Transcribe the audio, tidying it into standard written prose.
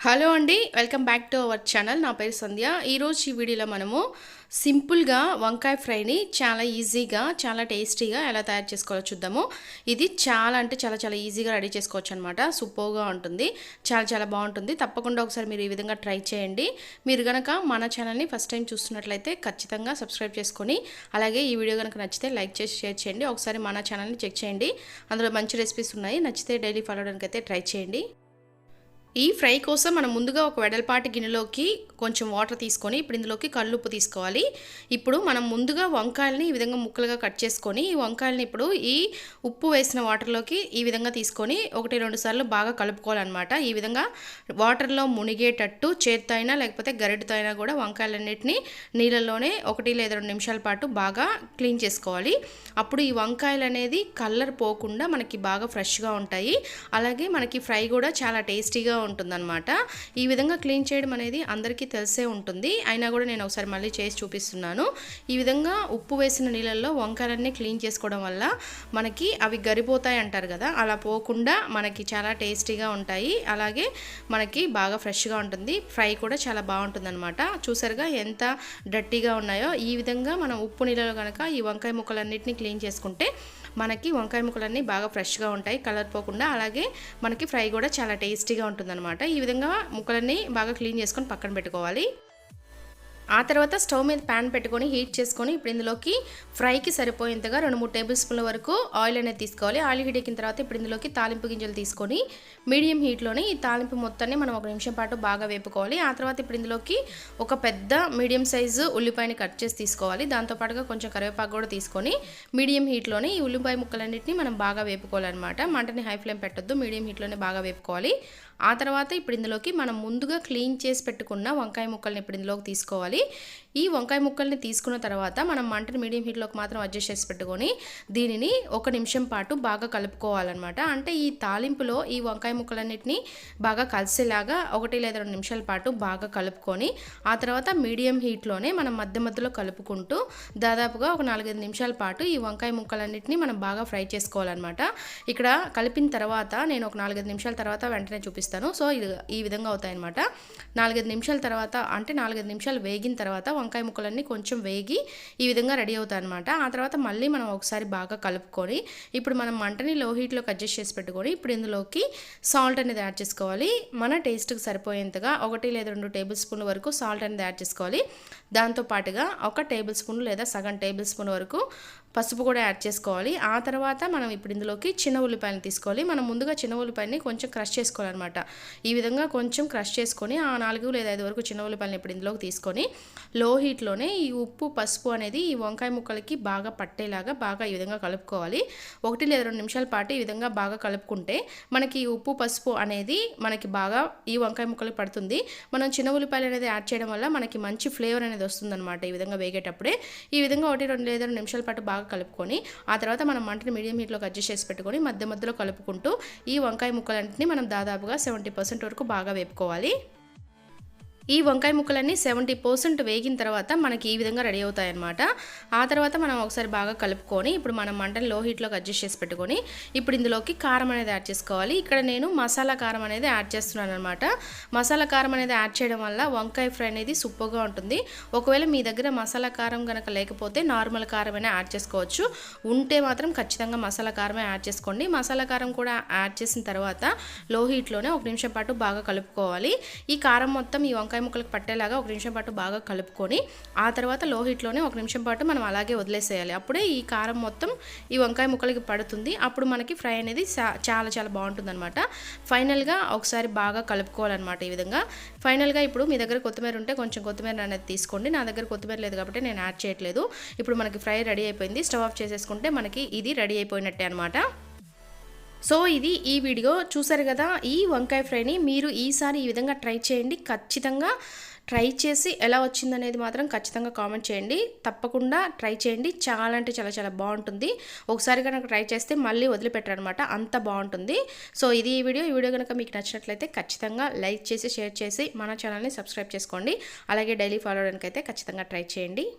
Hello అండి, welcome back to our channel. నా పేరు సంధ్య. ఈరోజు ఈ వీడియోలో మనము సింపుల్గా వంకాయ ఫ్రైని చాలా ఈజీగా చాలా టేస్టీగా ఎలా తయారు చేసుకోవాలో చూద్దాము. ఇది చాలా అంటే చాలా చాలా ఈజీగా రెడీ చేసుకోవచ్చు అనమాట. సూపర్గా ఉంటుంది, చాలా చాలా బాగుంటుంది. తప్పకుండా ఒకసారి మీరు ఈ విధంగా ట్రై చేయండి. మీరు కనుక మన ఛానల్ని ఫస్ట్ టైం చూస్తున్నట్లయితే ఖచ్చితంగా సబ్స్క్రైబ్ చేసుకొని, అలాగే ఈ వీడియో కనుక నచ్చితే లైక్ చేసి షేర్ చేయండి. ఒకసారి మన ఛానల్ని చెక్ చేయండి, అందులో మంచి రెసిపీస్ ఉన్నాయి. నచ్చితే డైలీ ఫాలో అవడానికి అయితే ట్రై చేయండి. ఈ ఫ్రై కోసం మనం ముందుగా ఒక వెడల్పాటి గిన్నెలోకి కొంచెం వాటర్ తీసుకొని ఇప్పుడు ఇందులోకి కల్లుప్పు తీసుకోవాలి. ఇప్పుడు మనం ముందుగా వంకాయలని ఈ విధంగా ముక్కలుగా కట్ చేసుకొని ఈ వంకాయలని ఇప్పుడు ఈ ఉప్పు వేసిన వాటర్లోకి ఈ విధంగా తీసుకొని 1-2 సార్లు బాగా కలుపుకోవాలన్నమాట. ఈ విధంగా వాటర్లో మునిగేటట్టు చేత్తో అయినా లేకపోతే గరిటెతో అయినా కూడా వంకాయలన్నిటిని నీళ్ళలోనే 1 లేదా 2 నిమిషాల పాటు బాగా క్లీన్ చేసుకోవాలి. అప్పుడు ఈ వంకాయలు అనేది కలర్ పోకుండా మనకి బాగా ఫ్రెష్గా ఉంటాయి. అలాగే మనకి ఫ్రై కూడా చాలా టేస్టీగా ఉంటుందన్నమాట. ఈ విధంగా క్లీన్ చేయడం అనేది అందరికీ తెలిసే ఉంటుంది, అయినా కూడా నేను ఒకసారి మళ్ళీ చేసి చూపిస్తున్నాను. ఈ విధంగా ఉప్పు వేసిన నీళ్ళల్లో వంకాయలన్నీ క్లీన్ చేసుకోవడం వల్ల మనకి అవి గరిపోతాయి అంటారు కదా, అలా పోకుండా మనకి చాలా టేస్టీగా ఉంటాయి. అలాగే మనకి బాగా ఫ్రెష్గా ఉంటుంది. ఫ్రై కూడా చాలా బాగుంటుంది అనమాట. చూసారుగా ఎంత డర్టీగా ఉన్నాయో. ఈ విధంగా మనం ఉప్పు నీళ్ళలో కనుక ఈ వంకాయ ముక్కలన్నిటిని క్లీన్ చేసుకుంటే మనకి వంకాయ ముక్కలన్నీ బాగా ఫ్రెష్గా ఉంటాయి, కలర్ పోకుండా. అలాగే మనకి ఫ్రై కూడా చాలా టేస్టీగా ఉంటుందన్నమాట. ఈ విధంగా ముక్కలన్నీ బాగా క్లీన్ చేసుకొని పక్కన పెట్టుకోవాలి. ఆ తర్వాత స్టవ్ మీద ప్యాన్ పెట్టుకొని హీట్ చేసుకొని ఇప్పుడు ఇందులోకి ఫ్రైకి సరిపోయేంతగా 2-3 టేబుల్ స్పూన్ల వరకు ఆయిల్ అనేది తీసుకోవాలి. ఆయిల్ హీట్ ఎక్కిన తర్వాత ఇప్పుడు ఇందులోకి తాలింపు గింజలు తీసుకొని మీడియం హీట్లోనే ఈ తాలింపు మొత్తాన్ని మనం 1 నిమిషం పాటు బాగా వేపుకోవాలి. ఆ తర్వాత ఇప్పుడు ఇందులోకి ఒక పెద్ద మీడియం సైజు ఉల్లిపాయని కట్ చేసి తీసుకోవాలి. దాంతోపాటుగా కొంచెం కరివేపాకు కూడా తీసుకొని మీడియం హీట్లోనే ఈ ఉల్లిపాయ ముక్కలన్నింటినీ మనం బాగా వేపుకోవాలన్నమాట. మంటని హై ఫ్లేమ్ పెట్టొద్దు, మీడియం హీట్లోనే బాగా వేపుకోవాలి. ఆ తర్వాత ఇప్పుడు ఇందులోకి మనం ముందుగా క్లీన్ చేసి పెట్టుకున్న వంకాయ ముక్కల్ని ఇప్పుడు ఇందులోకి తీసుకోవాలి. ఈ వంకాయ ముక్కల్ని తీసుకున్న తర్వాత మనం మంటని మీడియం హీట్లోకి మాత్రం అడ్జస్ట్ చేసి పెట్టుకొని దీనిని 1 నిమిషం పాటు బాగా కలుపుకోవాలన్నమాట. అంటే ఈ తాలింపులో ఈ వంకాయ ముక్కలన్నిటిని బాగా కలిసేలాగా 1 లేదా 2 నిమిషాల పాటు బాగా కలుపుకొని ఆ తర్వాత మీడియం హీట్లోనే మనం మధ్య మధ్యలో కలుపుకుంటూ దాదాపుగా ఒక 4-5 నిమిషాల పాటు ఈ వంకాయ ముక్కలన్నిటిని మనం బాగా ఫ్రై చేసుకోవాలన్నమాట. ఇక్కడ కలిపిన తర్వాత నేను ఒక 4-5 నిమిషాల తర్వాత వెంటనే చూపిస్తాను. సో ఇది ఈ విధంగా అవుతాయన్నమాట. 4-5 నిమిషాల తర్వాత, అంటే 4-5 నిమిషాలు వేగిన తర్వాత వంకాయ ముక్కలన్నీ కొంచెం వేగి ఈ విధంగా రెడీ అవుతాయి అనమాట. ఆ తర్వాత మళ్ళీ మనం ఒకసారి బాగా కలుపుకొని ఇప్పుడు మనం మంటని లో హీట్లోకి అడ్జస్ట్ చేసి పెట్టుకొని ఇప్పుడు ఇందులోకి సాల్ట్ అనేది యాడ్ చేసుకోవాలి. మన టేస్ట్కి సరిపోయేంతగా 1 లేదా 2 టేబుల్ స్పూన్ల వరకు సాల్ట్ అనేది యాడ్ చేసుకోవాలి. దాంతోపాటుగా 1 టేబుల్ స్పూన్ లేదా సగం టేబుల్ స్పూన్ వరకు పసుపు కూడా యాడ్ చేసుకోవాలి. ఆ తర్వాత మనం ఇప్పుడు ఇందులోకి చిన్న ఉల్లిపాయలు తీసుకోవాలి. మనం ముందుగా చిన్న ఉల్లిపాయని కొంచెం క్రష్ చేసుకోవాలన్నమాట. ఈ విధంగా కొంచెం క్రష్ చేసుకొని ఆ 4 లేదా 5 వరకు చిన్న ఉల్లిపాయలు ఇప్పుడు ఇందులోకి తీసుకొని లో హీట్లోనే ఈ ఉప్పు పసుపు అనేది ఈ వంకాయ ముక్కలకి బాగా పట్టేలాగా బాగా ఈ విధంగా కలుపుకోవాలి. 1 లేదా 2 నిమిషాల పాటు ఈ విధంగా బాగా కలుపుకుంటే మనకి ఈ ఉప్పు పసుపు అనేది మనకి బాగా ఈ వంకాయ ముక్కలకి పడుతుంది. మనం చిన్న ఉల్లిపాయలు అనేది యాడ్ చేయడం వల్ల మనకి మంచి ఫ్లేవర్ అనేది వస్తుందన్నమాట ఈ విధంగా వేగేటప్పుడే. ఈ విధంగా 1-2 లేదా 2 నిమిషాల పాటు బాగా కలుపుకొని ఆ తర్వాత మనం మంటని మీడియం హీట్లోకి అడ్జస్ట్ చేసి పెట్టుకొని మధ్య మధ్యలో కలుపుకుంటూ ఈ వంకాయ ముక్కలన్నింటినీ మనం దాదాపుగా 70% వరకు బాగా వేపుకోవాలి. ఈ వంకాయ ముక్కలన్నీ 70% వేగిన తర్వాత మనకి ఈ విధంగా రెడీ అవుతాయన్నమాట. ఆ తర్వాత మనం ఒకసారి బాగా కలుపుకొని ఇప్పుడు మనం మంటని లో హీట్లోకి అడ్జస్ట్ చేసి పెట్టుకొని ఇప్పుడు ఇందులోకి కారం అనేది యాడ్ చేసుకోవాలి. ఇక్కడ నేను మసాలా కారం అనేది యాడ్ చేస్తున్నాను అనమాట. మసాలా కారం అనేది యాడ్ చేయడం వల్ల వంకాయ ఫ్రై అనేది సూపర్గా ఉంటుంది. ఒకవేళ మీ దగ్గర మసాలా కారం కనుక లేకపోతే నార్మల్ కారం అయినా యాడ్ చేసుకోవచ్చు. ఉంటే మాత్రం ఖచ్చితంగా మసాలా కారమే యాడ్ చేసుకోండి. మసాలా కారం కూడా యాడ్ చేసిన తర్వాత లో హీట్లోనే 1 నిమిషం పాటు బాగా కలుపుకోవాలి. ఈ కారం మొత్తం ఈ వంకాయ ముక్కలకు పట్టేలాగా 1 నిమిషం పాటు బాగా కలుపుకొని ఆ తర్వాత లో హీట్లోనే 1 నిమిషం పాటు మనం అలాగే వదిలేసేయాలి. అప్పుడే ఈ కారం మొత్తం ఈ వంకాయ ముక్కలకి పడుతుంది. అప్పుడు మనకి ఫ్రై అనేది చాలా చాలా బాగుంటుంది అనమాట. ఫైనల్గా ఒకసారి బాగా కలుపుకోవాలన్నమాట. ఈ విధంగా ఫైనల్గా ఇప్పుడు మీ దగ్గర కొత్తిమీర ఉంటే కొంచెం కొత్తిమీర అనేది తీసుకోండి. నా దగ్గర కొత్తిమీర లేదు కాబట్టి నేను యాడ్ చేయట్లేదు. ఇప్పుడు మనకి ఫ్రై రెడీ అయిపోయింది. స్టవ్ ఆఫ్ చేసేసుకుంటే మనకి ఇది రెడీ అయిపోయినట్టే అనమాట. సో ఇది ఈ వీడియో చూసారు కదా. ఈ వంకాయ ఫ్రైని మీరు ఈసారి ఈ విధంగా ట్రై చేయండి. ఖచ్చితంగా ట్రై చేసి ఎలా వచ్చిందనేది మాత్రం ఖచ్చితంగా కామెంట్ చేయండి. తప్పకుండా ట్రై చేయండి. చాలా అంటే చాలా చాలా బాగుంటుంది. ఒకసారి కనుక ట్రై చేస్తే మళ్ళీ వదిలిపెట్టారనమాట, అంత బాగుంటుంది. సో ఇది ఈ వీడియో కనుక మీకు నచ్చినట్లయితే ఖచ్చితంగా లైక్ చేసి షేర్ చేసి మన ఛానల్ని సబ్స్క్రైబ్ చేసుకోండి. అలాగే డైలీ ఫాలో అవడానికి అయితే ఖచ్చితంగా ట్రై చేయండి.